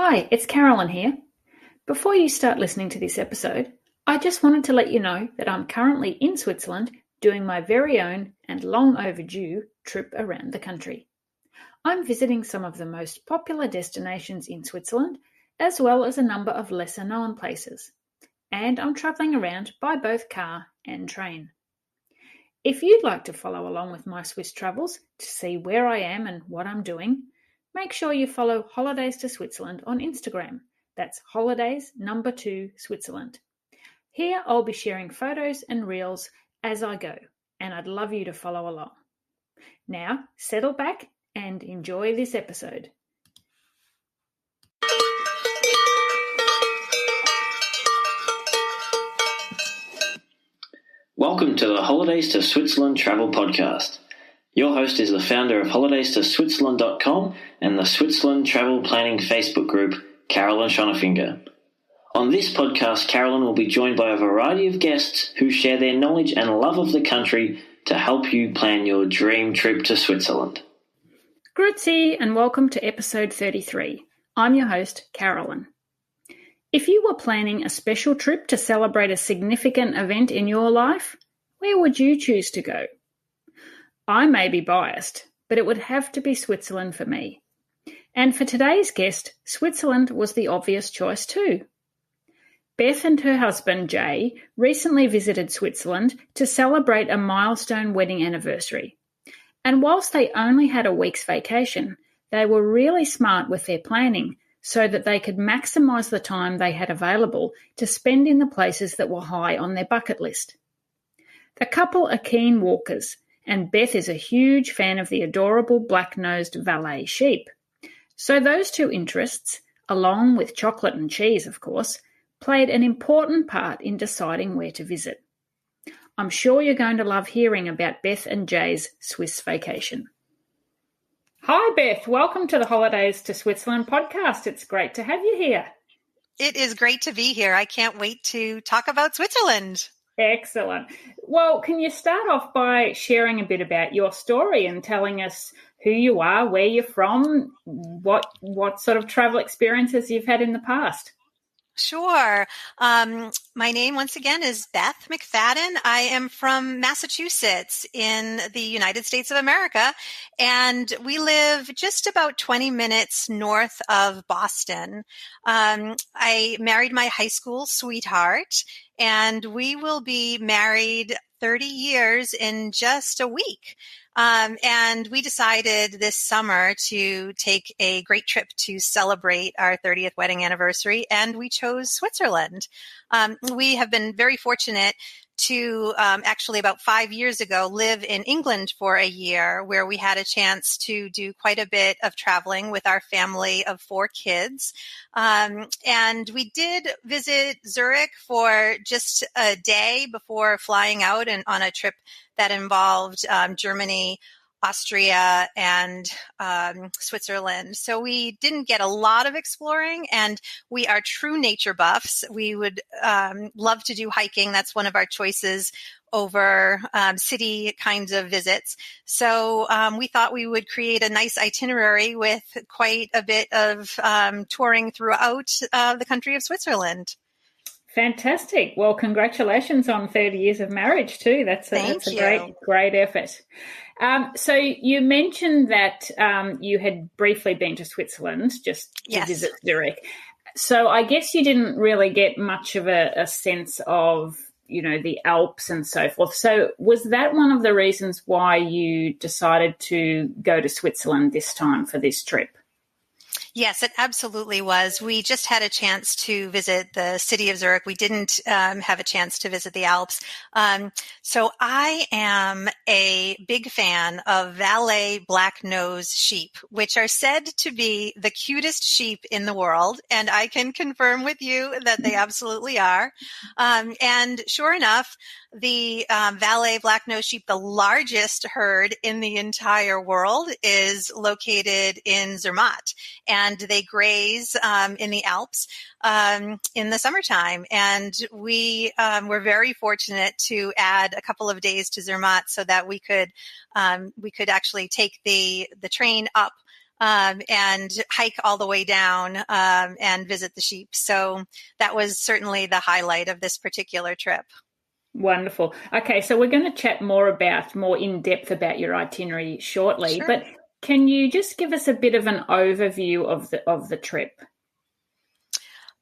Hi, it's Carolyn here. Before you start listening to this episode, I just wanted to let you know that I'm currently in Switzerland doing my very own and long overdue trip around the country. I'm visiting some of the most popular destinations in Switzerland, as well as a number of lesser known places. And I'm travelling around by both car and train. If you'd like to follow along with my Swiss travels to see where I am and what I'm doing, make sure you follow Holidays to Switzerland on Instagram. That's holidays2 Switzerland. Here I'll be sharing photos and reels as I go, and I'd love you to follow along. Now, settle back and enjoy this episode. Welcome to the Holidays to Switzerland Travel Podcast. Your host is the founder of holidaysto-switzerland.com and the Switzerland Travel Planning Facebook group, Carolyn Schonefinger. On this podcast, Carolyn will be joined by a variety of guests who share their knowledge and love of the country to help you plan your dream trip to Switzerland. Grüezi and welcome to episode 33. I'm your host, Carolyn. If you were planning a special trip to celebrate a significant event in your life, where would you choose to go? I may be biased, but it would have to be Switzerland for me. And for today's guest, Switzerland was the obvious choice too. Beth and her husband, Jay, recently visited Switzerland to celebrate a milestone wedding anniversary. And whilst they only had a week's vacation, they were really smart with their planning so that they could maximise the time they had available to spend in the places that were high on their bucket list. The couple are keen walkers, and Beth is a huge fan of the adorable black-nosed Valais sheep. So those two interests, along with chocolate and cheese, of course, played an important part in deciding where to visit. I'm sure you're going to love hearing about Beth and Jay's Swiss vacation. Hi, Beth. Welcome to the Holidays to Switzerland podcast. It's great to have you here. It is great to be here. I can't wait to talk about Switzerland. Excellent. Well, can you start off by sharing a bit about your story and telling us who you are, where you're from, what sort of travel experiences you've had in the past? Sure. My name, once again, is Beth McFadden. I am from Massachusetts in the United States of America, and we live just about 20 minutes north of Boston. I married my high school sweetheart, and we will be married 30 years in just a week. And we decided this summer to take a great trip to celebrate our 30th wedding anniversary, and we chose Switzerland. We have been very fortunate to actually about 5 years ago live in England for a year, where we had a chance to do quite a bit of traveling with our family of 4 kids. And we did visit Zurich for just a day before flying out and on a trip that involved Germany, Austria, and Switzerland. So we didn't get a lot of exploring, and we are true nature buffs. We would love to do hiking. That's one of our choices over city kinds of visits. So we thought we would create a nice itinerary with quite a bit of touring throughout the country of Switzerland. Fantastic. Well, congratulations on 30 years of marriage too. That's a great effort. So you mentioned that you had briefly been to Switzerland just to visit Zurich. So I guess you didn't really get much of a sense of, the Alps and so forth. So was that one of the reasons why you decided to go to Switzerland this time for this trip? Yes, it absolutely was. We just had a chance to visit the city of Zurich. We didn't have a chance to visit the Alps. So I am a big fan of Valais black-nosed sheep, which are said to be the cutest sheep in the world. And I can confirm with you that they absolutely are. And sure enough, the Valais black-nosed sheep, the largest herd in the entire world, is located in Zermatt. And they graze in the Alps in the summertime. And we were very fortunate to add a couple of days to Zermatt so that we could actually take the train up and hike all the way down and visit the sheep. So that was certainly the highlight of this particular trip. Wonderful. Okay, so we're going to chat more in depth about your itinerary shortly, Sure. but can you just give us a bit of an overview of the trip?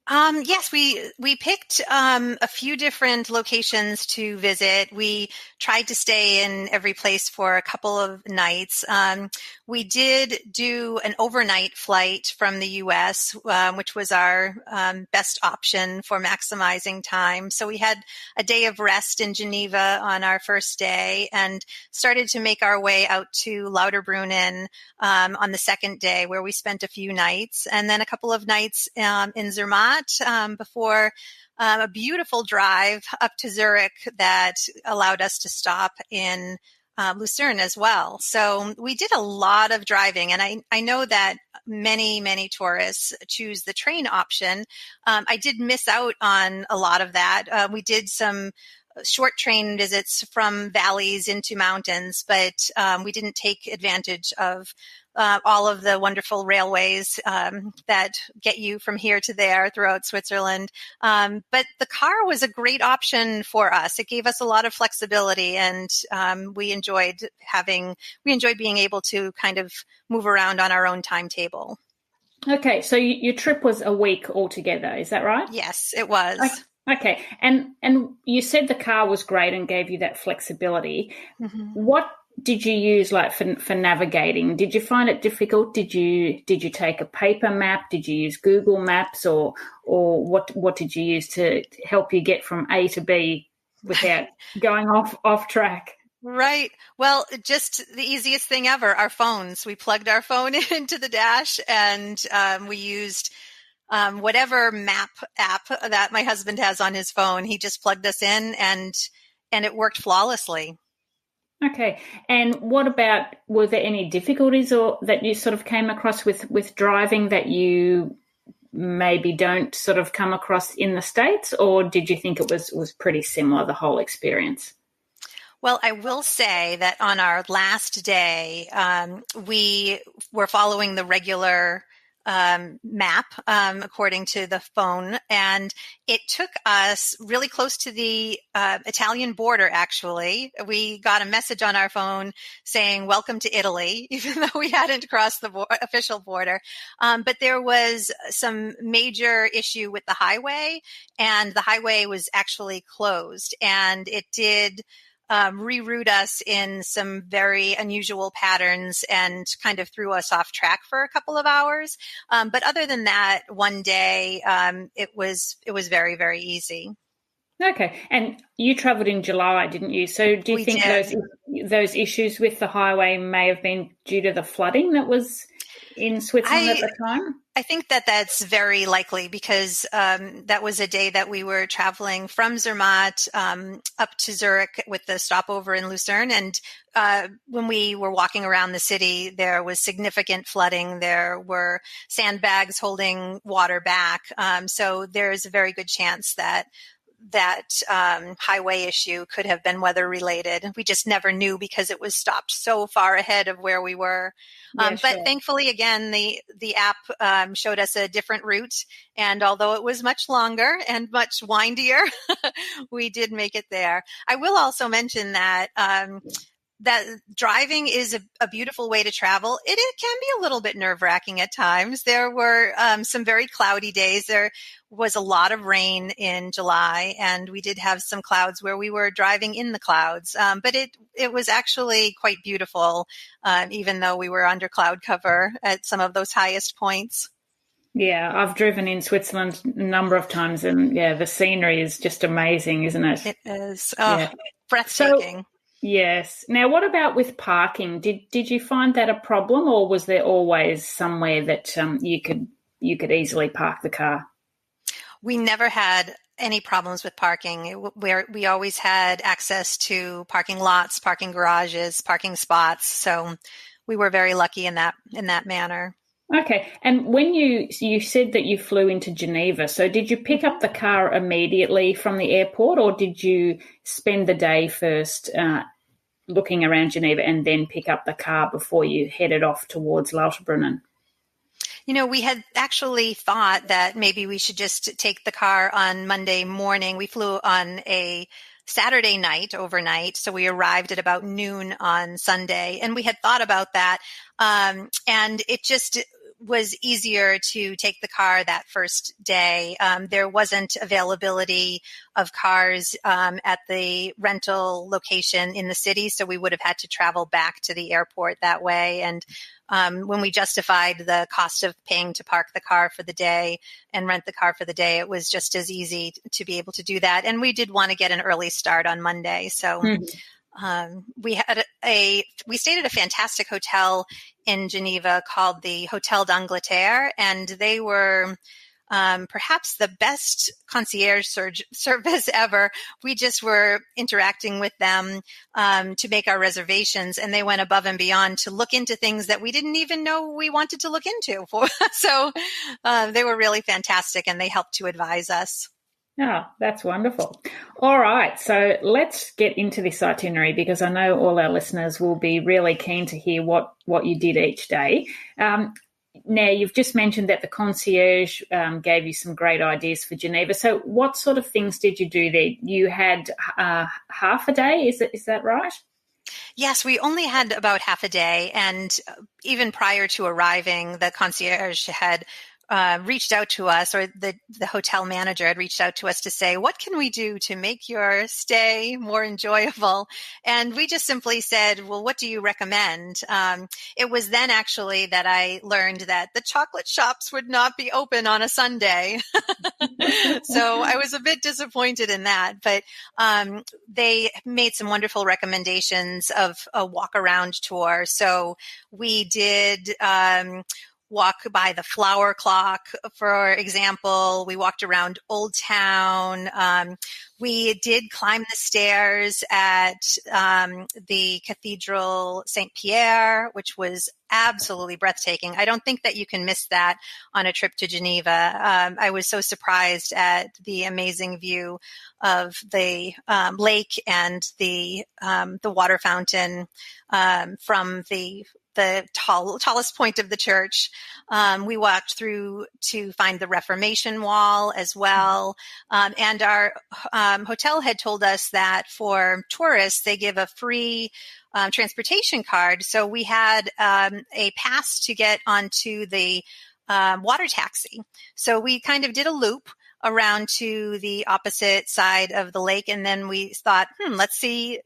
Yes, we picked a few different locations to visit. We tried to stay in every place for a couple of nights. We did do an overnight flight from the U.S., which was our best option for maximizing time. So we had a day of rest in Geneva on our first day and started to make our way out to Lauterbrunnen on the second day, where we spent a few nights, and then a couple of nights in Zermatt before a beautiful drive up to Zurich that allowed us to stop in Lucerne as well. So we did a lot of driving, and I know that many tourists choose the train option. I did miss out on a lot of that. We did some short train visits from valleys into mountains, but we didn't take advantage of all of the wonderful railways that get you from here to there throughout Switzerland. But the car was a great option for us. It gave us a lot of flexibility, and we enjoyed being able to kind of move around on our own timetable. Okay, so your trip was a week altogether, is that right? Yes, it was. Okay, and you said the car was great and gave you that flexibility. Mm-hmm. What did you use like for navigating? Did you find it difficult? Did you take a paper map? Did you use Google Maps, or what did you use to help you get from A to B without going off track? Right. Well, just the easiest thing ever, our phones. We plugged our phone into the dash, and we used whatever map app that my husband has on his phone. He just plugged us in, and it worked flawlessly. Okay. And what about, were there any difficulties or that you sort of came across with driving that you maybe don't sort of come across in the States, or did you think it was pretty similar, the whole experience? Well, I will say that on our last day, we were following the regular map according to the phone, and it took us really close to the Italian border. Actually, we got a message on our phone saying "Welcome to Italy," even though we hadn't crossed the official border. But there was some major issue with the highway, and the highway was actually closed, and it did reroute us in some very unusual patterns and kind of threw us off track for a couple of hours. But other than that, one day, it was very, very easy. Okay. And you traveled in July, didn't you? So do you think those issues with the highway may have been due to the flooding that was in Switzerland at the time? I think that that's very likely, because that was a day that we were traveling from Zermatt up to Zurich with the stopover in Lucerne. And when we were walking around the city, there was significant flooding. There were sandbags holding water back. So there's a very good chance that highway issue could have been weather related. We just never knew because it was stopped so far ahead of where we were. But thankfully, again, the app showed us a different route. And although it was much longer and much windier, we did make it there. I will also mention that that driving is a beautiful way to travel. It can be a little bit nerve-wracking at times. There were some very cloudy days. There was a lot of rain in July, and we did have some clouds where we were driving in the clouds. But it was actually quite beautiful, even though we were under cloud cover at some of those highest points. Yeah, I've driven in Switzerland a number of times, and the scenery is just amazing, isn't it? It is. Breathtaking. So, yes. Now, what about with parking? Did you find that a problem, or was there always somewhere that you could easily park the car? We never had any problems with parking. We always had access to parking lots, parking garages, parking spots. So we were very lucky in that manner. Okay. And when you said that you flew into Geneva, so did you pick up the car immediately from the airport, or did you spend the day first looking around Geneva and then pick up the car before you headed off towards Lauterbrunnen? We had actually thought that maybe we should just take the car on Monday morning. We flew on a Saturday night overnight. So we arrived at about noon on Sunday, and we had thought about that. And it just was easier to take the car that first day. There wasn't availability of cars at the rental location in the city, so we would have had to travel back to the airport that way. And when we justified the cost of paying to park the car for the day and rent the car for the day, it was just as easy to be able to do that. And we did want to get an early start on Monday. So we stayed at a fantastic hotel in Geneva called the Hotel d'Angleterre, and they were perhaps the best concierge service ever. We just were interacting with them to make our reservations, and they went above and beyond to look into things that we didn't even know we wanted to look into. So they were really fantastic, and they helped to advise us. Oh, that's wonderful. All right. So let's get into this itinerary, because I know all our listeners will be really keen to hear what you did each day. Now, you've just mentioned that the concierge gave you some great ideas for Geneva. So what sort of things did you do there? You had half a day, is that right? Yes, we only had about half a day. And even prior to arriving, the concierge had reached out to us, or the hotel manager had reached out to us to say, what can we do to make your stay more enjoyable? And we just simply said, well, what do you recommend? It was then actually that I learned that the chocolate shops would not be open on a Sunday. So I was a bit disappointed in that, but they made some wonderful recommendations of a walk around tour. So we did walk by the flower clock, for example. We walked around Old Town. We did climb the stairs at the Cathedral St. Pierre, which was absolutely breathtaking. I don't think that you can miss that on a trip to Geneva. I was so surprised at the amazing view of the lake and the water fountain from the tallest point of the church. We walked through to find the Reformation Wall as well. And our hotel had told us that for tourists, they give a free transportation card. So we had a pass to get onto the water taxi. So we kind of did a loop around to the opposite side of the lake. And then we thought, let's see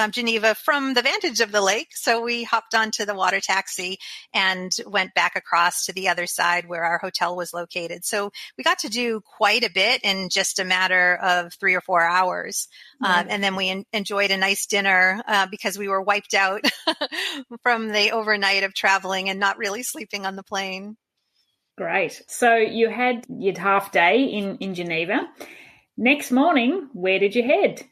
Geneva from the vantage of the lake. So we hopped onto the water taxi and went back across to the other side where our hotel was located. So we got to do quite a bit in just a matter of 3 or 4 hours. And then we enjoyed a nice dinner because we were wiped out from the overnight of traveling and not really sleeping on the plane. Great. So you'd half day in Geneva. Next morning, where did you head?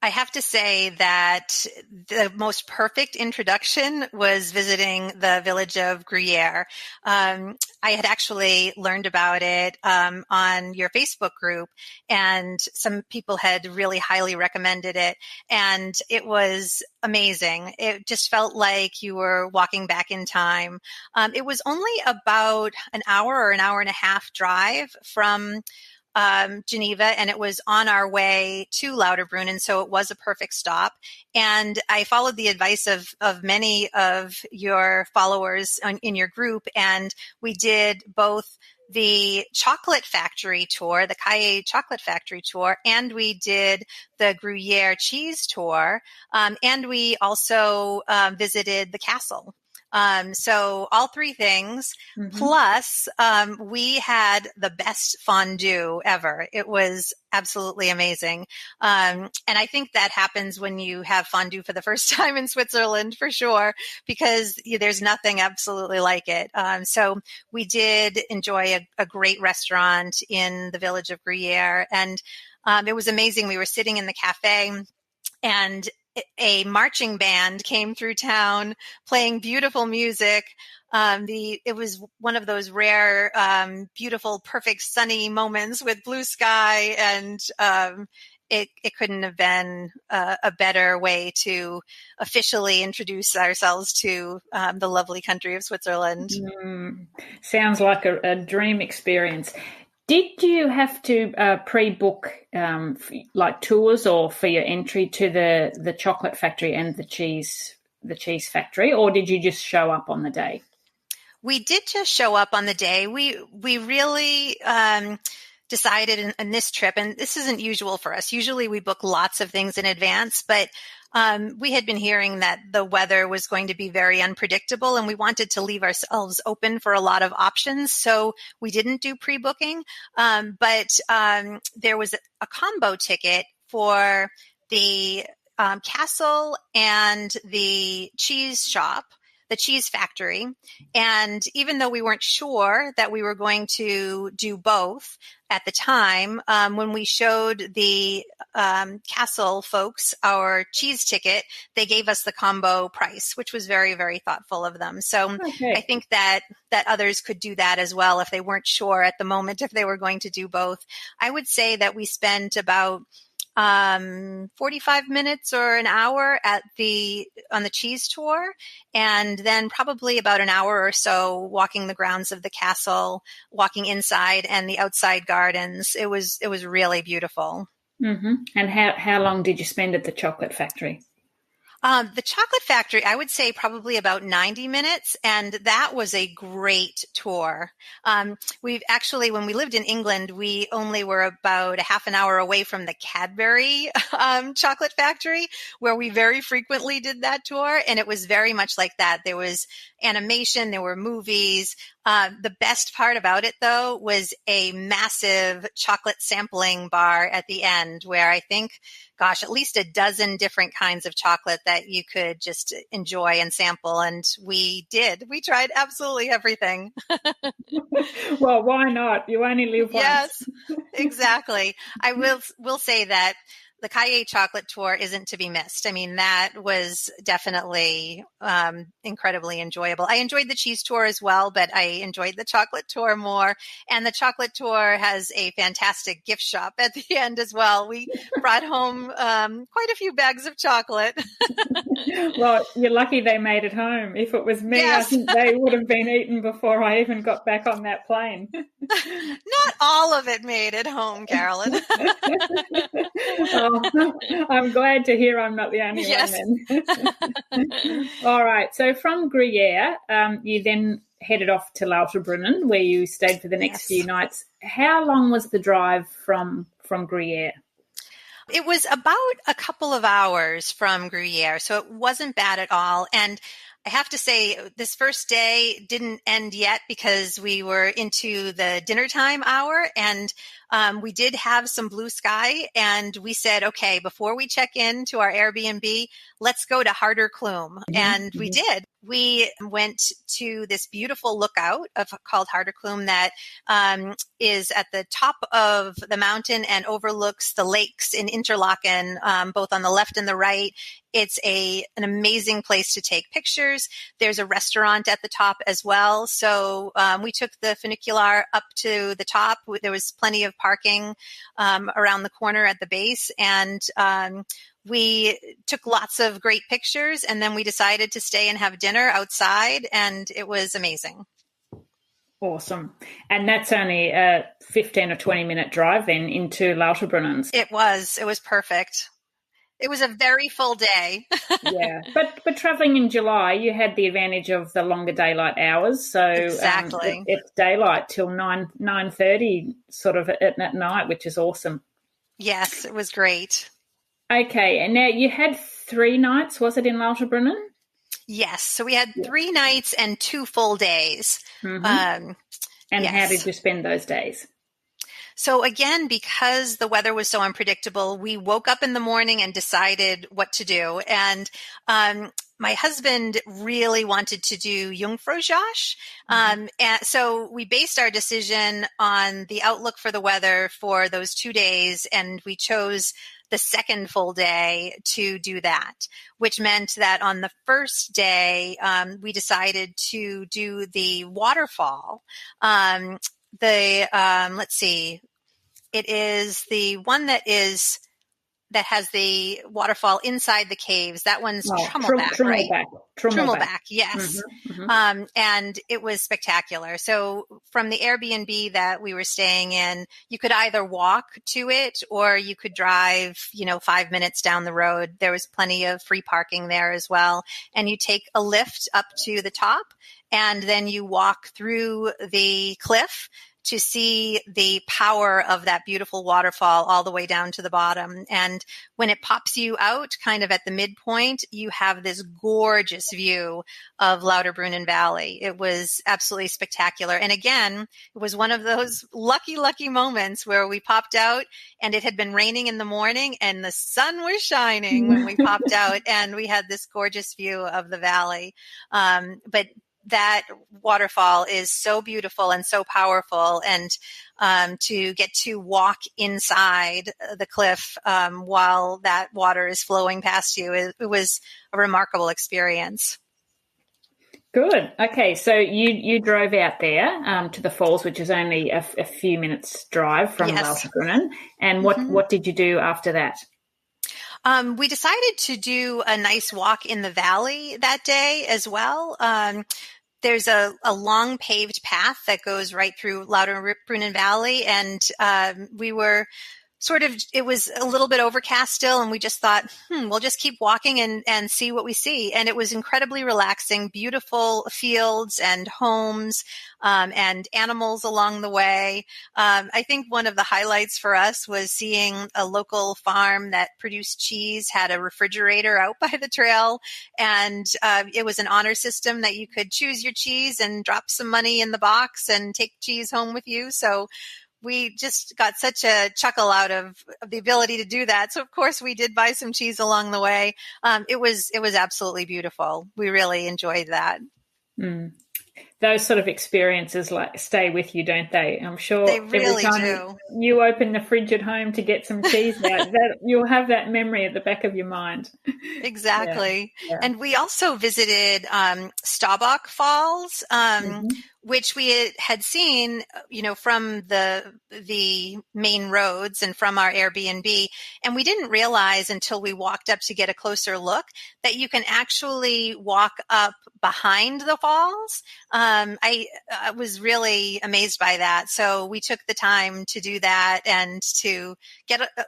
I have to say that the most perfect introduction was visiting the village of Gruyere. I had actually learned about it on your Facebook group, and some people had really highly recommended it, and it was amazing. It just felt like you were walking back in time. It was only about an hour or an hour and a half drive from Geneva, and it was on our way to Lauterbrunnen, and so it was a perfect stop. And I followed the advice of many of your followers in your group, and we did both the chocolate factory tour, the Caille chocolate factory tour, and we did the Gruyere cheese tour, and we also visited the castle. So all three things, plus we had the best fondue ever. It was absolutely amazing. And I think that happens when you have fondue for the first time in Switzerland, for sure, because there's nothing absolutely like it. So we did enjoy a great restaurant in the village of Gruyere, and it was amazing. We were sitting in the cafe, and a marching band came through town playing beautiful music. It was one of those rare, beautiful, perfect sunny moments with blue sky, and it couldn't have been a better way to officially introduce ourselves to the lovely country of Switzerland. Sounds like a dream experience. Did you have to pre-book like tours or for your entry to the chocolate factory and the cheese factory, or did you just show up on the day? We did just show up on the day. We really decided in this trip, and this isn't usual for us. Usually we book lots of things in advance, but we had been hearing that the weather was going to be very unpredictable, and we wanted to leave ourselves open for a lot of options. So we didn't do pre-booking, but there was a combo ticket for the castle and the cheese shop, the cheese factory. And even though we weren't sure that we were going to do both at the time, when we showed the castle folks our cheese ticket, they gave us the combo price, which was very, very thoughtful of them. So I think that others could do that as well if they weren't sure at the moment if they were going to do both. I would say that we spent about 45 minutes or an hour on the cheese tour, and then probably about an hour or so walking the grounds of the castle, walking inside and the outside gardens. It was really beautiful. Mm-hmm. And how long did you spend at the chocolate factory? The chocolate factory, I would say probably about 90 minutes, and that was a great tour. We've actually, when we lived in England, we only were about a half an hour away from the Cadbury chocolate factory, where we very frequently did that tour, and it was very much like that. There was animation, there were movies. The best part about it, though, was a massive chocolate sampling bar at the end, where I think, at least a dozen different kinds of chocolate that you could just enjoy and sample. And we did. We tried absolutely everything. Well, why not? You only live once. Yes, exactly. I will say that the Cahiers chocolate tour isn't to be missed. I mean, that was definitely incredibly enjoyable. I enjoyed the cheese tour as well, but I enjoyed the chocolate tour more. And the chocolate tour has a fantastic gift shop at the end as well. We brought home quite a few bags of chocolate. Well, you're lucky they made it home. If it was me, yes. I think they would have been eaten before I even got back on that plane. Not all of it made it home, Carolyn. I'm glad to hear I'm not the only one then. All right. So from Gruyere, you then headed off to Lauterbrunnen, where you stayed for the next few nights. How long was the drive from Gruyere? It was about a couple of hours from Gruyere, so it wasn't bad at all. And I have to say, this first day didn't end yet because we were into the dinner time hour, and we did have some blue sky, and we said, okay, before we check in to our Airbnb, let's go to Harder Klum. Mm-hmm. And we did. We went to this beautiful lookout called Harder Klum that is at the top of the mountain and overlooks the lakes in Interlaken, both on the left and the right. It's an amazing place to take pictures. There's a restaurant at the top as well. So we took the funicular up to the top. There was plenty of parking around the corner at the base, and we took lots of great pictures, and then we decided to stay and have dinner outside, and it was amazing. Awesome. And that's only a 15 or 20-minute drive then into Lauterbrunnen. It was perfect. It was a very full day. Yeah, but traveling in July, you had the advantage of the longer daylight hours. So exactly, it's daylight till 9:30, sort of at night, which is awesome. Yes, it was great. Okay, and now you had 3 nights, was it, in Lauterbrunnen? Yes, so we had 3 nights and 2 full days. Mm-hmm. And how did you spend those days? So again, because the weather was so unpredictable, we woke up in the morning and decided what to do. And my husband really wanted to do Jungfraujoch. And so we based our decision on the outlook for the weather for those 2 days, and we chose the second full day to do that, which meant that on the first day, we decided to do the waterfall. Let's see, it is the one that is that has the waterfall inside the caves. That one's Trummelback, right? Trummelback, yes. And it was spectacular. So from the Airbnb that we were staying in, you could either walk to it or you could drive, 5 minutes down the road. There was plenty of free parking there as well. And you take a lift up to the top and then you walk through the cliff to see the power of that beautiful waterfall all the way down to the bottom. And when it pops you out kind of at the midpoint, you have this gorgeous view of Lauterbrunnen Valley. It was absolutely spectacular. And again, it was one of those lucky moments where we popped out and it had been raining in the morning and the sun was shining when we popped out and we had this gorgeous view of the valley. But that waterfall is so beautiful and so powerful, and to get to walk inside the cliff while that water is flowing past you, it was a remarkable experience. Good. Okay, so you drove out there to the falls, which is only a few minutes drive from Lauterbrunnen, and what did you do after that? We decided to do a nice walk in the valley that day as well. There's a long paved path that goes right through Lauterbrunnen Valley, and we were it was a little bit overcast still, and we just thought, we'll just keep walking and see what we see. And it was incredibly relaxing, beautiful fields and homes, and animals along the way. I think one of the highlights for us was seeing a local farm that produced cheese, had a refrigerator out by the trail, and it was an honor system that you could choose your cheese and drop some money in the box and take cheese home with you. So we just got such a chuckle out of the ability to do that. So of course we did buy some cheese along the way. It was absolutely beautiful. We really enjoyed that. Those sort of experiences stay with you, don't they? I'm sure they really every time do. You open the fridge at home to get some cheese out, that you'll have that memory at the back of your mind. Exactly. Yeah. And we also visited Staubach Falls, which we had seen, from the main roads and from our Airbnb. And we didn't realize until we walked up to get a closer look that you can actually walk up behind the falls. I was really amazed by that. So we took the time to do that and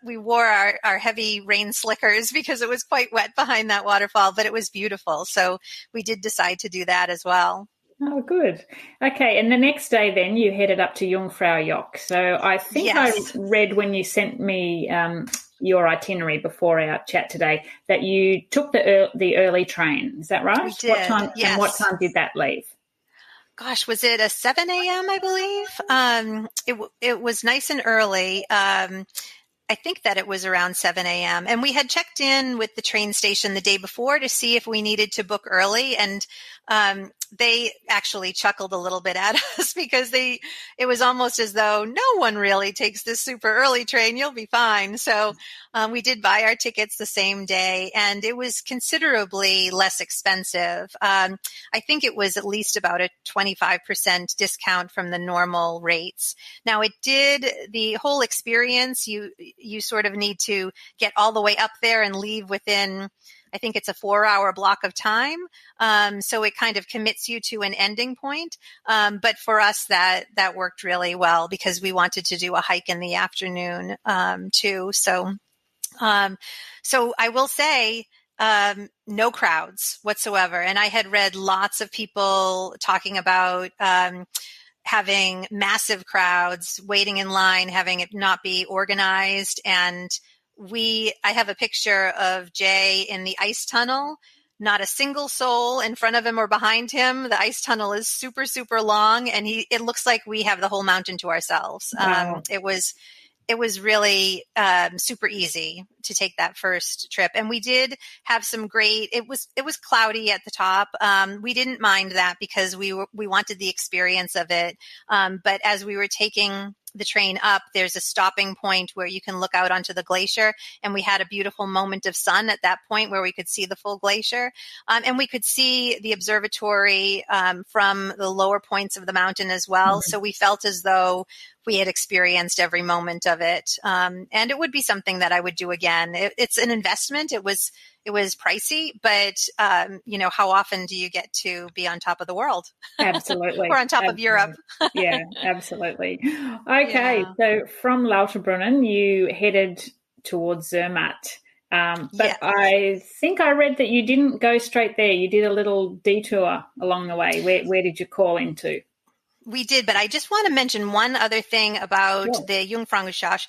we wore our heavy rain slickers because it was quite wet behind that waterfall, but it was beautiful. So we did decide to do that as well. Oh, good. Okay. And the next day then you headed up to Jungfraujoch. So I think I read when you sent me your itinerary before our chat today that you took the early train. Is that right? We did. What time, yes. And what time did that leave? Gosh, was it a 7 a.m., I believe? It was nice and early. I think that it was around 7 a.m. And we had checked in with the train station the day before to see if we needed to book early. And they actually chuckled a little bit at us because it was almost as though no one really takes this super early train. You'll be fine. So we did buy our tickets the same day, and it was considerably less expensive. I think it was at least about a 25% discount from the normal rates. Now the whole experience, you sort of need to get all the way up there and leave within, I think it's a 4-hour block of time. So it kind of commits you to an ending point. But for us, that worked really well because we wanted to do a hike in the afternoon, too. So I will say, no crowds whatsoever. And I had read lots of people talking about, having massive crowds waiting in line, having it not be organized. And I have a picture of Jay in the ice tunnel, not a single soul in front of him or behind him. The ice tunnel is super, super long, and it looks like we have the whole mountain to ourselves. Wow. It was really super easy to take that first trip. And we did have it was cloudy at the top. We didn't mind that because we wanted the experience of it. But as we were taking the train up, there's a stopping point where you can look out onto the glacier. And we had a beautiful moment of sun at that point where we could see the full glacier. And we could see the observatory from the lower points of the mountain as well. Mm-hmm. So we felt as though we had experienced every moment of it. And it would be something that I would do again. It's an investment. It was pricey, but how often do you get to be on top of the world? Absolutely. Or on top of Absolutely. Europe? Yeah, absolutely. Okay, Yeah. so from Lauterbrunnen, you headed towards Zermatt. But Yes. I think I read that you didn't go straight there. You did a little detour along the way. Where did you call into? We did, but I just want to mention one other thing about Sure. the Jungfraujoch.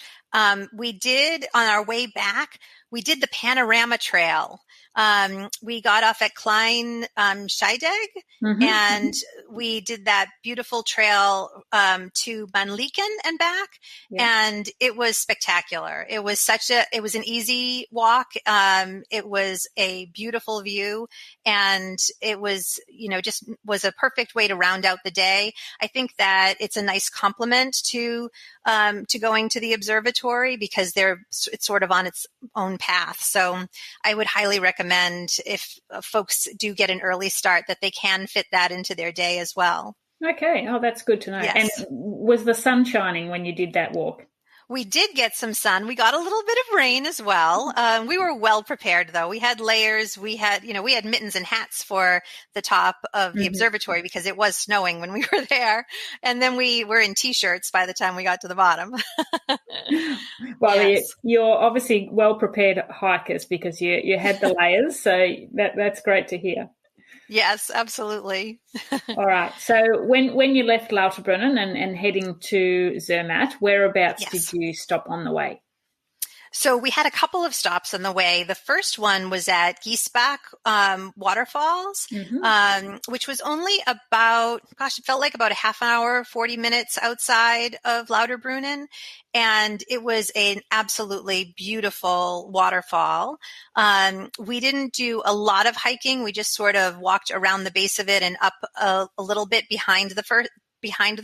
We did, on our way back, we did the Panorama Trail. We got off at Klein Scheidegg, and we did that beautiful trail to Banliken and back, and it was spectacular. It was an easy walk. It was a beautiful view, and it was, just was a perfect way to round out the day. I think that it's a nice complement to going to the observatory, because it's sort of on its own path. So I would highly recommend, if folks do get an early start, that they can fit that into their day as well. Okay. Oh, that's good to know. Yes. And was the sun shining when you did that walk? We did get some sun. We got a little bit of rain as well. We were well prepared, though. We had layers. We had mittens and hats for the top of the observatory, because it was snowing when we were there. And then we were in T-shirts by the time we got to the bottom. Well, yes. you're obviously well-prepared hikers, because you had the layers. So that's great to hear. Yes, absolutely. All right. So when you left Lauterbrunnen and heading to Zermatt, whereabouts did you stop on the way? So we had a couple of stops on the way. The first one was at Giesbach Waterfalls, which was only about, it felt like about a half an hour, 40 minutes outside of Lauterbrunnen. And it was an absolutely beautiful waterfall. We didn't do a lot of hiking. We just sort of walked around the base of it and up a little bit behind the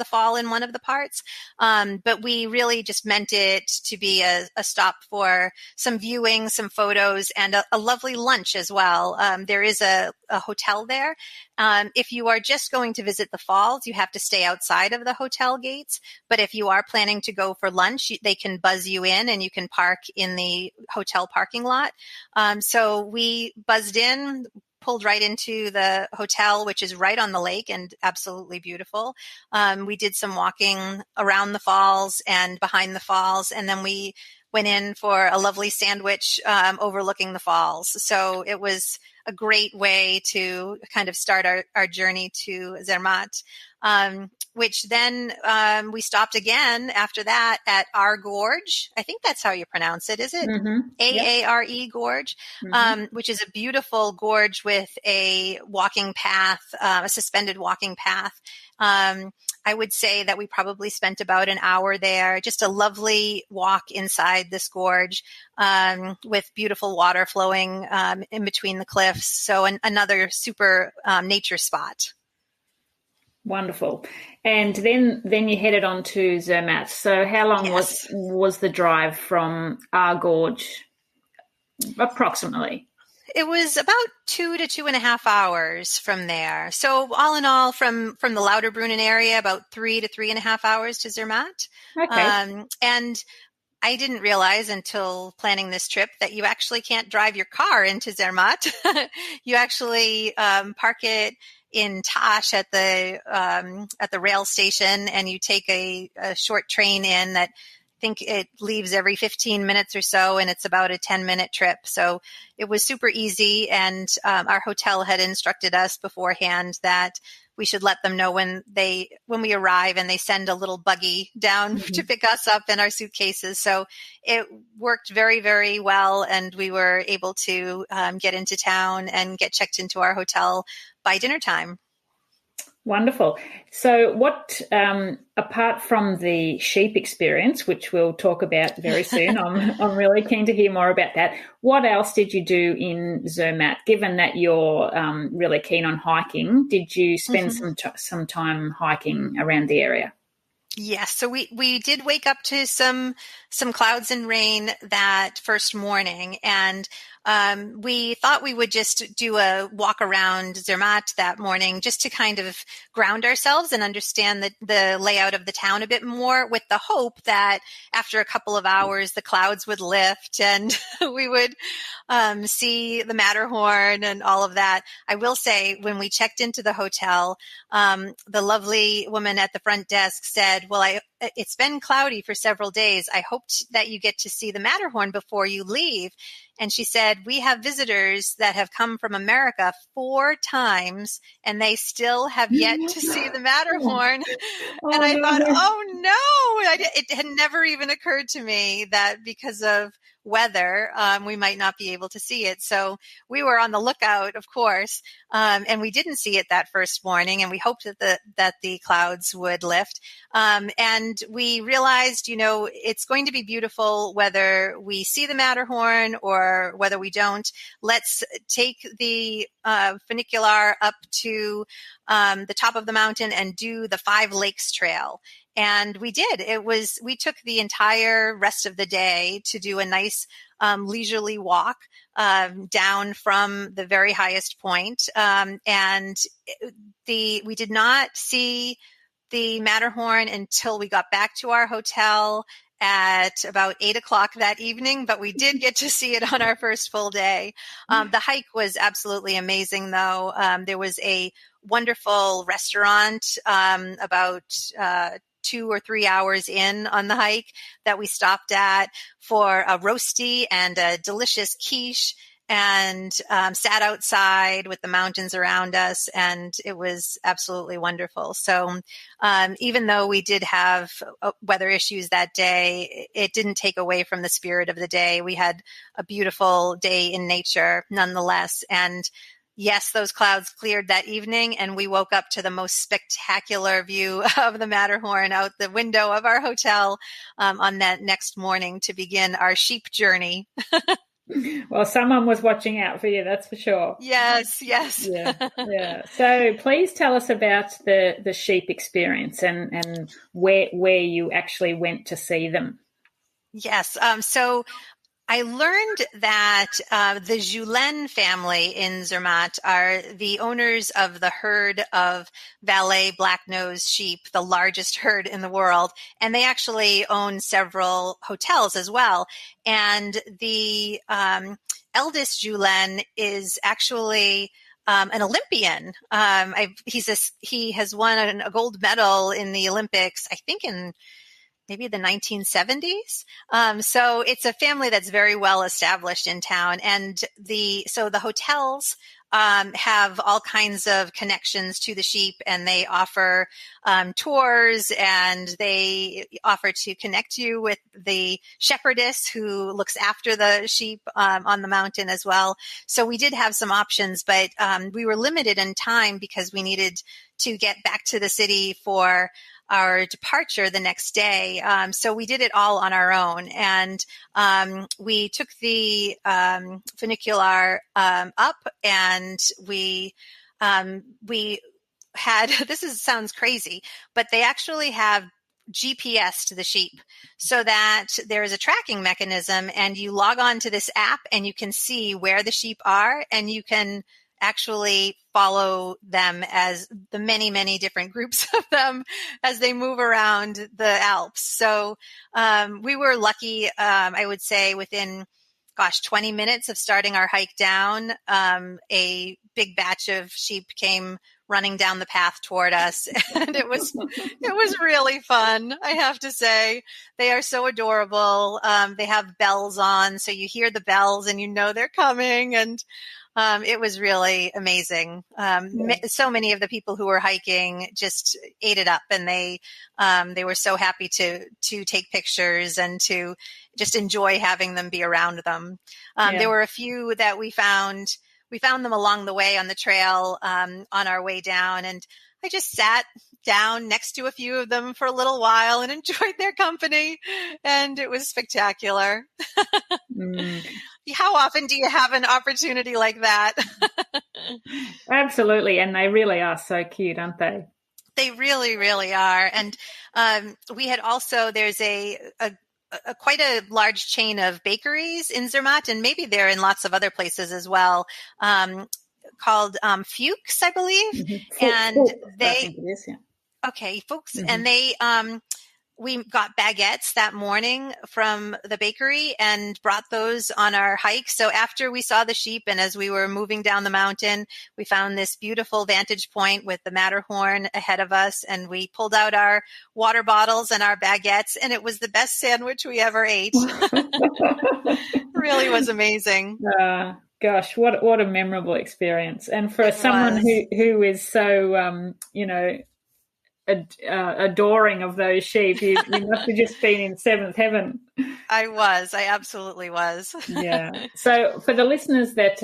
fall in one of the parts. But we really just meant it to be a stop for some viewing, some photos, and a lovely lunch as well. There is a hotel there. If you are just going to visit the falls, you have to stay outside of the hotel gates. But if you are planning to go for lunch, they can buzz you in and you can park in the hotel parking lot. So we buzzed in, pulled right into the hotel, which is right on the lake and absolutely beautiful. We did some walking around the falls and behind the falls, and then we went in for a lovely sandwich overlooking the falls. So it was a great way to kind of start our journey to Zermatt, which then we stopped again after that at Aare Gorge. I think that's how you pronounce it. Is it Aare Gorge, which is a beautiful gorge with a walking path, a suspended walking path. I would say that we probably spent about an hour there, just a lovely walk inside this gorge, with beautiful water flowing in between the cliffs. So another super nature spot. Wonderful. And then you headed on to Zermatt. So how long was the drive from Aare Gorge approximately? It was about 2 to 2.5 hours from there. So all in all, from the Lauterbrunnen area, about 3 to 3.5 hours to Zermatt. Okay. And I didn't realize until planning this trip that you actually can't drive your car into Zermatt. You actually park it in Tash at the rail station, and you take a short train in that I think it leaves every 15 minutes or so, and it's about a 10-minute trip. So it was super easy, and our hotel had instructed us beforehand that we should let them know when we arrive, and they send a little buggy down to pick us up and our suitcases. So it worked very, very well, and we were able to get into town and get checked into our hotel by dinner time. Wonderful. So what, apart from the sheep experience, which we'll talk about very soon, I'm really keen to hear more about that. What else did you do in Zermatt? Given that you're really keen on hiking, did you spend some time hiking around the area? Yes. So we did wake up to some clouds and rain that first morning, and we thought we would just do a walk around Zermatt that morning just to kind of ground ourselves and understand the layout of the town a bit more, with the hope that after a couple of hours, the clouds would lift and we would see the Matterhorn and all of that. I will say, when we checked into the hotel, the lovely woman at the front desk said, well, it's been cloudy for several days. I hoped that you get to see the Matterhorn before you leave. And she said, we have visitors that have come from America 4 times and they still have yet to see the Matterhorn. And I thought, oh no, it had never even occurred to me that because of weather, we might not be able to see it. So we were on the lookout, of course, and we didn't see it that first morning, and we hoped that the clouds would lift. And we realized, it's going to be beautiful whether we see the Matterhorn or whether we don't. Let's take the funicular up to the top of the mountain and do the 5 Lakes Trail. And we did. We took the entire rest of the day to do a nice leisurely walk down from the very highest point. And we did not see the Matterhorn until we got back to our hotel at about 8:00 that evening, but we did get to see it on our first full day. The hike was absolutely amazing, though. There was a wonderful restaurant about 2 or 3 hours in on the hike that we stopped at for a roasty and a delicious quiche, and sat outside with the mountains around us, and it was absolutely wonderful. So even though we did have weather issues that day, it didn't take away from the spirit of the day. We had a beautiful day in nature nonetheless. And yes, those clouds cleared that evening, and we woke up to the most spectacular view of the Matterhorn out the window of our hotel on that next morning to begin our sheep journey. Well, someone was watching out for you, that's for sure. Yes. Yeah. So please tell us about the sheep experience and where you actually went to see them. Yes. So I learned that the Julien family in Zermatt are the owners of the herd of Valais black-nosed sheep, the largest herd in the world. And they actually own several hotels as well. And the eldest Julien is actually an Olympian. He has won a gold medal in the Olympics, I think in maybe the 1970s. So it's a family that's very well established in town. And so the hotels have all kinds of connections to the sheep, and they offer tours, and they offer to connect you with the shepherdess who looks after the sheep on the mountain as well. So we did have some options, but we were limited in time because we needed to get back to the city for our departure the next day. So we did it all on our own. And we took the funicular up, and we had, sounds crazy, but they actually have GPS to the sheep, so that there is a tracking mechanism, and you log on to this app and you can see where the sheep are, and you can actually follow them as the many, many different groups of them as they move around the Alps. So we were lucky, I would say within 20 minutes of starting our hike down, a big batch of sheep came running down the path toward us. And it was really fun, I have to say. They are so adorable. They have bells on, so you hear the bells and you know they're coming. And it was really amazing. So many of the people who were hiking just ate it up, and they were so happy to take pictures and to just enjoy having them be around them. There were a few that we found them along the way on the trail on our way down, and I just sat down next to a few of them for a little while and enjoyed their company, and it was spectacular. How often do you have an opportunity like that? Absolutely, and they really are so cute, aren't they? They really, really are. And we had also, there's a quite a large chain of bakeries in Zermatt, and maybe they're in lots of other places as well, called Fuchs, I believe. Mm-hmm. And Fuchs, they, I think it is, yeah. okay, Fuchs, Mm-hmm. and they, we got baguettes that morning from the bakery and brought those on our hike. So after we saw the sheep and as we were moving down the mountain, we found this beautiful vantage point with the Matterhorn ahead of us, and we pulled out our water bottles and our baguettes, and it was the best sandwich we ever ate. Really was amazing. Gosh, what a memorable experience. And for someone who is so, adoring of those sheep, you must have just been in seventh heaven. I absolutely was. Yeah. So for the listeners that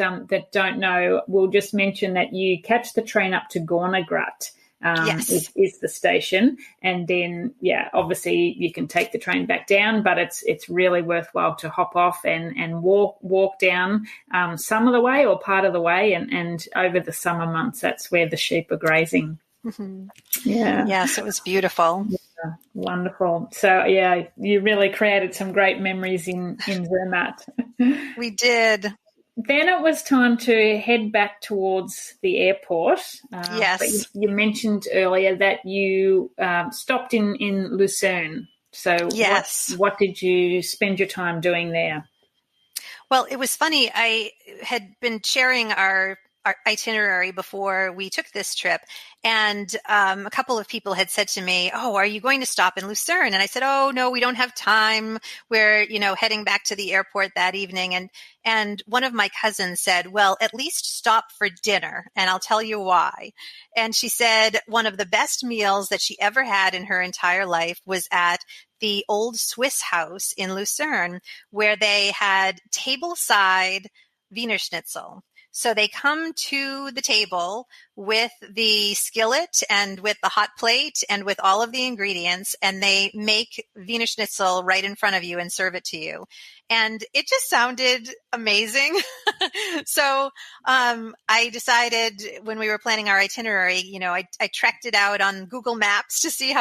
don't know, we'll just mention that you catch the train up to Gornagrat. Yes. Is the station, and then obviously you can take the train back down, but it's really worthwhile to hop off and walk down some of the way or part of the way, and over the summer months that's where the sheep are grazing. Mm-hmm. Yeah. Yes, it was beautiful. Yeah, wonderful. So you really created some great memories in Zermatt. We did. Then it was time to head back towards the airport. Yes. But you mentioned earlier that you stopped in Lucerne. So yes. What did you spend your time doing there? Well, it was funny. I had been sharing our itinerary before we took this trip. And a couple of people had said to me, "Oh, are you going to stop in Lucerne?" And I said, "Oh, no, we don't have time. We're, heading back to the airport that evening." And one of my cousins said, "Well, at least stop for dinner, and I'll tell you why." And she said one of the best meals that she ever had in her entire life was at the old Swiss house in Lucerne, where they had tableside Wiener Schnitzel. So they come to the table with the skillet and with the hot plate and with all of the ingredients, and they make Wiener Schnitzel right in front of you and serve it to you. And it just sounded amazing. So I decided when we were planning our itinerary, I trekked it out on Google Maps to see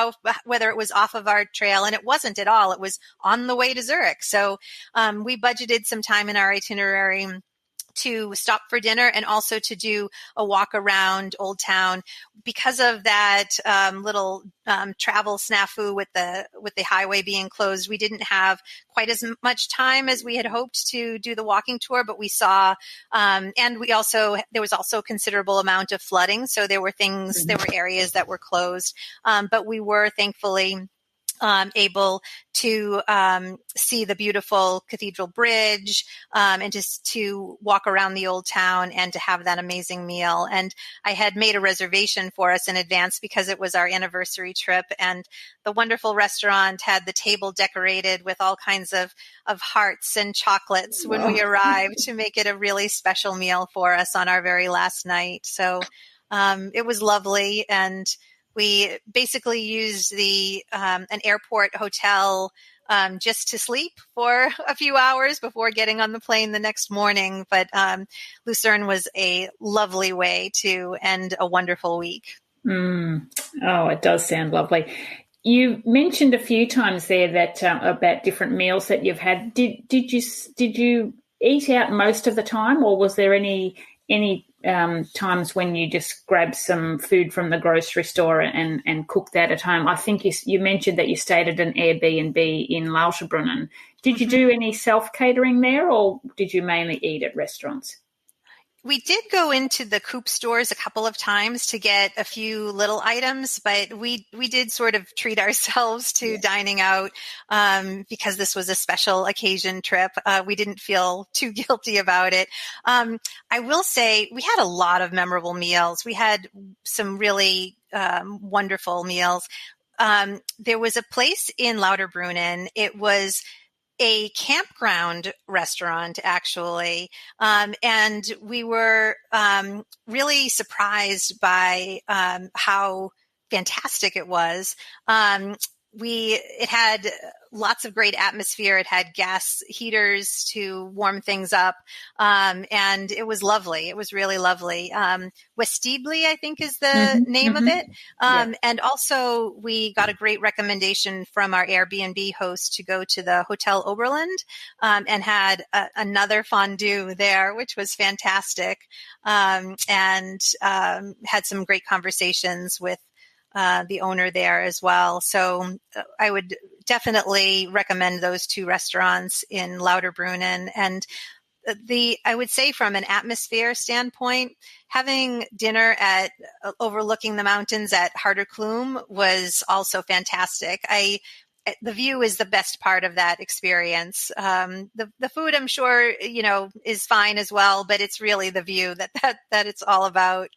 whether it was off of our trail, and it wasn't at all. It was on the way to Zurich. So we budgeted some time in our itinerary to stop for dinner and also to do a walk around Old Town. Because of that little travel snafu with the highway being closed, we didn't have quite as much time as we had hoped to do the walking tour, but we saw, and there was also a considerable amount of flooding. So there were areas that were closed, but we were thankfully able to see the beautiful Cathedral Bridge and just to walk around the Old Town and to have that amazing meal. And I had made a reservation for us in advance because it was our anniversary trip, and the wonderful restaurant had the table decorated with all kinds of hearts and chocolates when we arrived to make it a really special meal for us on our very last night. So it was lovely, and we basically used an airport hotel just to sleep for a few hours before getting on the plane the next morning. But Lucerne was a lovely way to end a wonderful week. Oh, it does sound lovely. You mentioned a few times there that about different meals that you've had. Did you eat out most of the time, or was there any times when you just grabbed some food from the grocery store and cooked that at home? I think you mentioned that you stayed at an Airbnb in Lauterbrunnen. Did you do any self-catering there, or did you mainly eat at restaurants? We did go into the Coop stores a couple of times to get a few little items, but we did sort of treat ourselves to dining out because this was a special occasion trip. We didn't feel too guilty about it. I will say we had a lot of memorable meals. We had some really wonderful meals. There was a place in Lauterbrunnen. It was a campground restaurant, actually. And we were really surprised by how fantastic it was. It had lots of great atmosphere. It had gas heaters to warm things up. And it was lovely. It was really lovely. Westibly, I think, is the name of it. And also we got a great recommendation from our Airbnb host to go to the Hotel Oberland, and had another fondue there, which was fantastic. And had some great conversations with the owner there as well. So I would definitely recommend those two restaurants in Lauterbrunnen. And I would say from an atmosphere standpoint, having dinner at overlooking the mountains at Harderklum was also fantastic. The view is the best part of that experience. The food, I'm sure, is fine as well, but it's really the view that it's all about.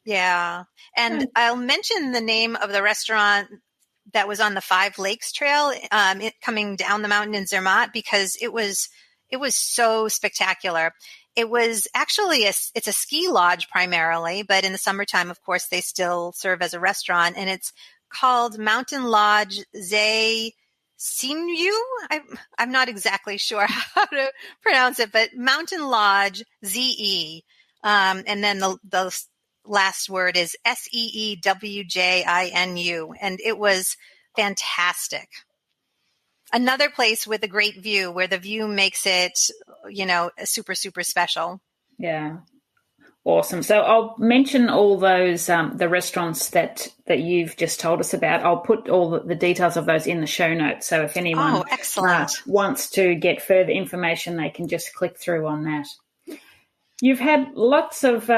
Yeah. And I'll mention the name of the restaurant that was on the Five Lakes Trail, coming down the mountain in Zermatt, because it was so spectacular. It was actually it's a ski lodge primarily, but in the summertime, of course, they still serve as a restaurant, and it's called Mountain Lodge Zay Sinew. I'm not exactly sure how to pronounce it, but Mountain Lodge ZE. And then the last word is SEEWJINU. And it was fantastic. Another place with a great view, where the view makes it, super, super special. Yeah. Awesome. So I'll mention all those, the restaurants that you've just told us about. I'll put all the details of those in the show notes. So if anyone wants to get further information, they can just click through on that. You've had lots of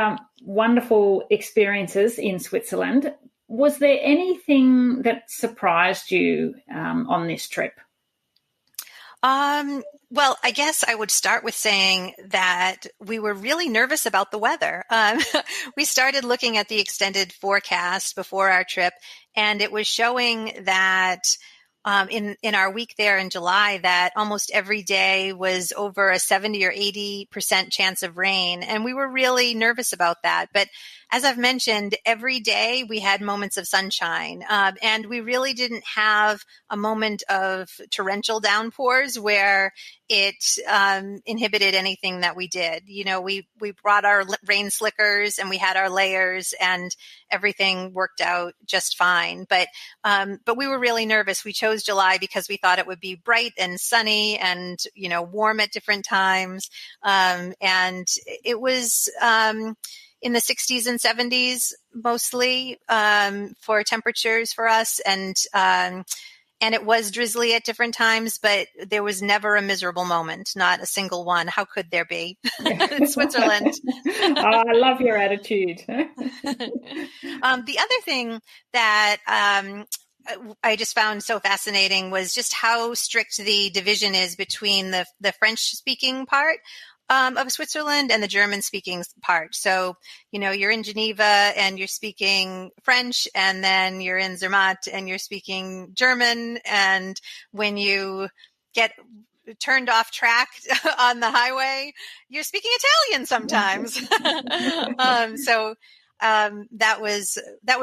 wonderful experiences in Switzerland. Was there anything that surprised you on this trip? Well, I guess I would start with saying that we were really nervous about the weather. We started looking at the extended forecast before our trip, and it was showing that in our week there in July, that almost every day was over a 70 or 80% chance of rain. And we were really nervous about that. But as I've mentioned, every day we had moments of sunshine. And we really didn't have a moment of torrential downpours where it inhibited anything that we did. We brought our rain slickers and we had our layers, and everything worked out just fine. But we were really nervous. We chose July because we thought it would be bright and sunny and, warm at different times. And it was in the 60s and 70s mostly for temperatures for us. And it was drizzly at different times, but there was never a miserable moment, not a single one. How could there be? In Switzerland. I love your attitude. The other thing that I just found so fascinating was just how strict the division is between the French-speaking part of Switzerland and the German-speaking part. So, you're in Geneva and you're speaking French, and then you're in Zermatt and you're speaking German. And when you get turned off track on the highway, you're speaking Italian sometimes. So that was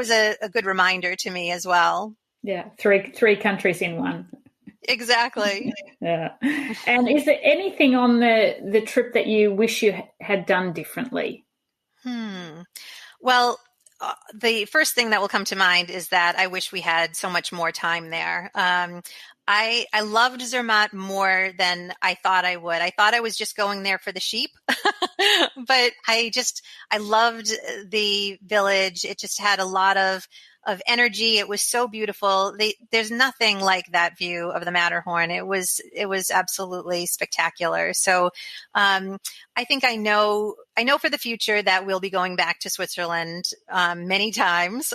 a good reminder to me as well. Yeah, three countries in one. Exactly. Yeah. And is there anything on the trip that you wish you had done differently? Well, the first thing that will come to mind is that I wish we had so much more time there. I loved Zermatt more than I thought I would. I thought I was just going there for the sheep, but I loved the village. It just had a lot of energy. It was so beautiful. There's nothing like that view of the Matterhorn. It was absolutely spectacular. So, I think I know for the future that we'll be going back to Switzerland, many times.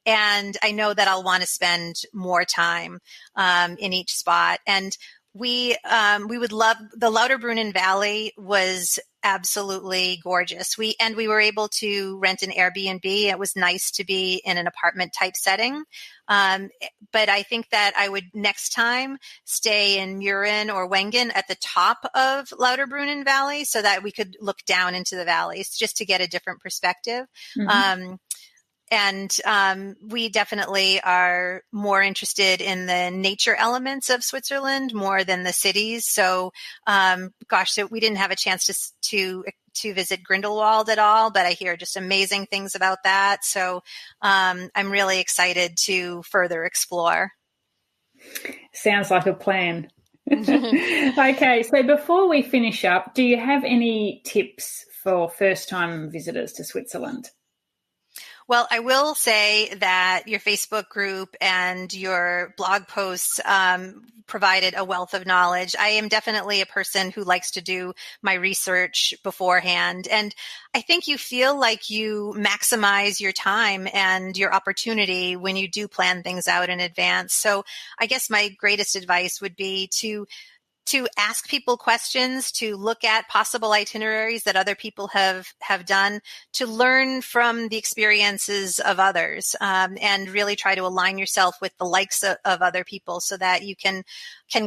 And I know that I'll want to spend more time, in each spot. And we would love the Lauterbrunnen Valley was absolutely gorgeous. We were able to rent an Airbnb. It was nice to be in an apartment type setting. But I think that I would next time stay in Mürren or Wengen at the top of Lauterbrunnen Valley so that we could look down into the valleys just to get a different perspective. we definitely are more interested in the nature elements of Switzerland more than the cities. So, so we didn't have a chance to visit Grindelwald at all, but I hear just amazing things about that. So, I'm really excited to further explore. Sounds like a plan. Okay, so before we finish up, do you have any tips for first-time visitors to Switzerland? Well, I will say that your Facebook group and your blog posts provided a wealth of knowledge. I am definitely a person who likes to do my research beforehand. And I think you feel like you maximize your time and your opportunity when you do plan things out in advance. So I guess my greatest advice would be to ask people questions, to look at possible itineraries that other people have done, to learn from the experiences of others, and really try to align yourself with the likes of other people so that you can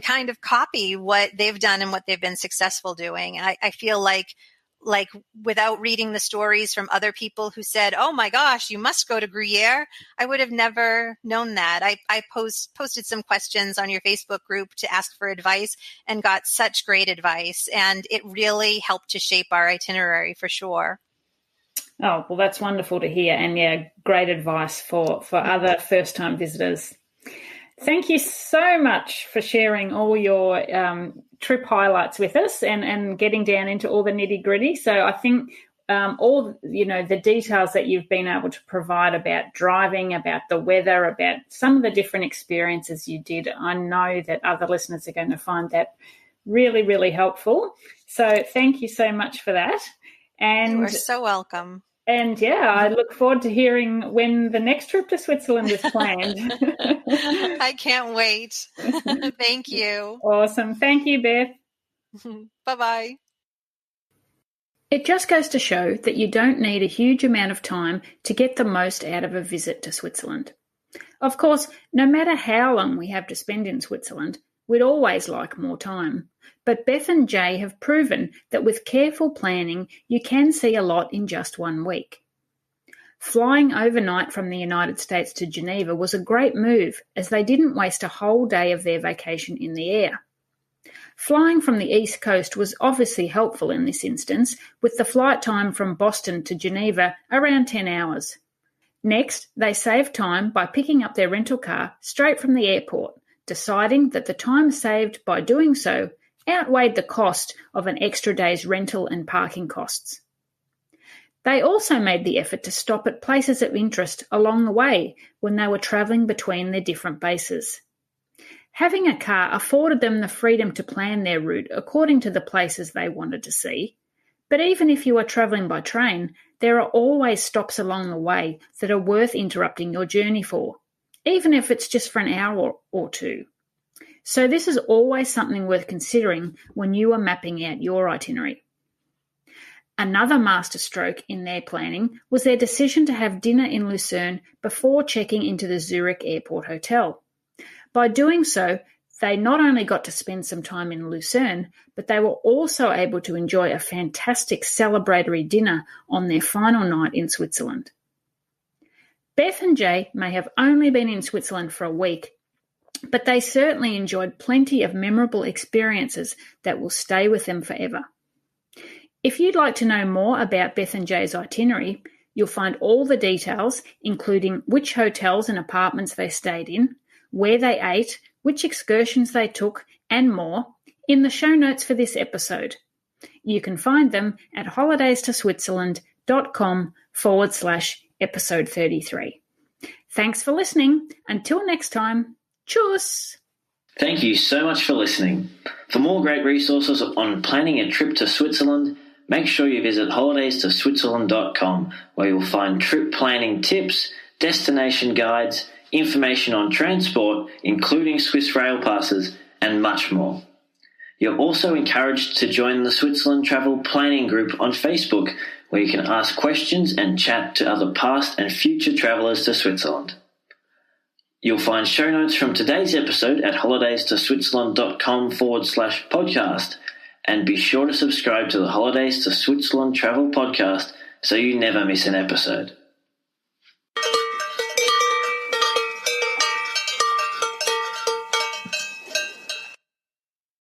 kind of copy what they've done and what they've been successful doing. I feel like without reading the stories from other people who said, oh my gosh, you must go to Gruyere, I would have never known that. I posted some questions on your Facebook group to ask for advice and got such great advice. And it really helped to shape our itinerary for sure. Oh, well, that's wonderful to hear. And yeah, great advice for other first-time visitors. Thank you so much for sharing all your trip highlights with us and getting down into all the nitty-gritty. So I think all the details that you've been able to provide about driving, about the weather, about some of the different experiences you did, I know that other listeners are going to find that really, really helpful. So thank you so much for that. And you are so welcome. And yeah, I look forward to hearing when the next trip to Switzerland is planned. I can't wait. Thank you. Awesome. Thank you, Beth. Bye-bye. It just goes to show that you don't need a huge amount of time to get the most out of a visit to Switzerland. Of course, no matter how long we have to spend in Switzerland, we'd always like more time. But Beth and Jay have proven that with careful planning, you can see a lot in just 1 week. Flying overnight from the United States to Geneva was a great move, as they didn't waste a whole day of their vacation in the air. Flying from the East Coast was obviously helpful in this instance, with the flight time from Boston to Geneva around 10 hours. Next, they saved time by picking up their rental car straight from the airport, deciding that the time saved by doing so outweighed the cost of an extra day's rental and parking costs. They also made the effort to stop at places of interest along the way when they were travelling between their different bases. Having a car afforded them the freedom to plan their route according to the places they wanted to see, but even if you are travelling by train, there are always stops along the way that are worth interrupting your journey for, even if it's just for an hour or two. So this is always something worth considering when you are mapping out your itinerary. Another masterstroke in their planning was their decision to have dinner in Lucerne before checking into the Zurich Airport Hotel. By doing so, they not only got to spend some time in Lucerne, but they were also able to enjoy a fantastic celebratory dinner on their final night in Switzerland. Beth and Jay may have only been in Switzerland for a week, but they certainly enjoyed plenty of memorable experiences that will stay with them forever. If you'd like to know more about Beth and Jay's itinerary, you'll find all the details, including which hotels and apartments they stayed in, where they ate, which excursions they took, and more, in the show notes for this episode. You can find them at holidaystoswitzerland.com/episode 33. Thanks for listening. Until next time. Tschüss! Thank you so much for listening. For more great resources on planning a trip to Switzerland, make sure you visit holidaystoswitzerland.com, where you'll find trip planning tips, destination guides, information on transport, including Swiss rail passes, and much more. You're also encouraged to join the Switzerland Travel Planning Group on Facebook, where you can ask questions and chat to other past and future travellers to Switzerland. You'll find show notes from today's episode at holidaystoswitzerland.com/podcast, and be sure to subscribe to the Holidays to Switzerland Travel podcast so you never miss an episode.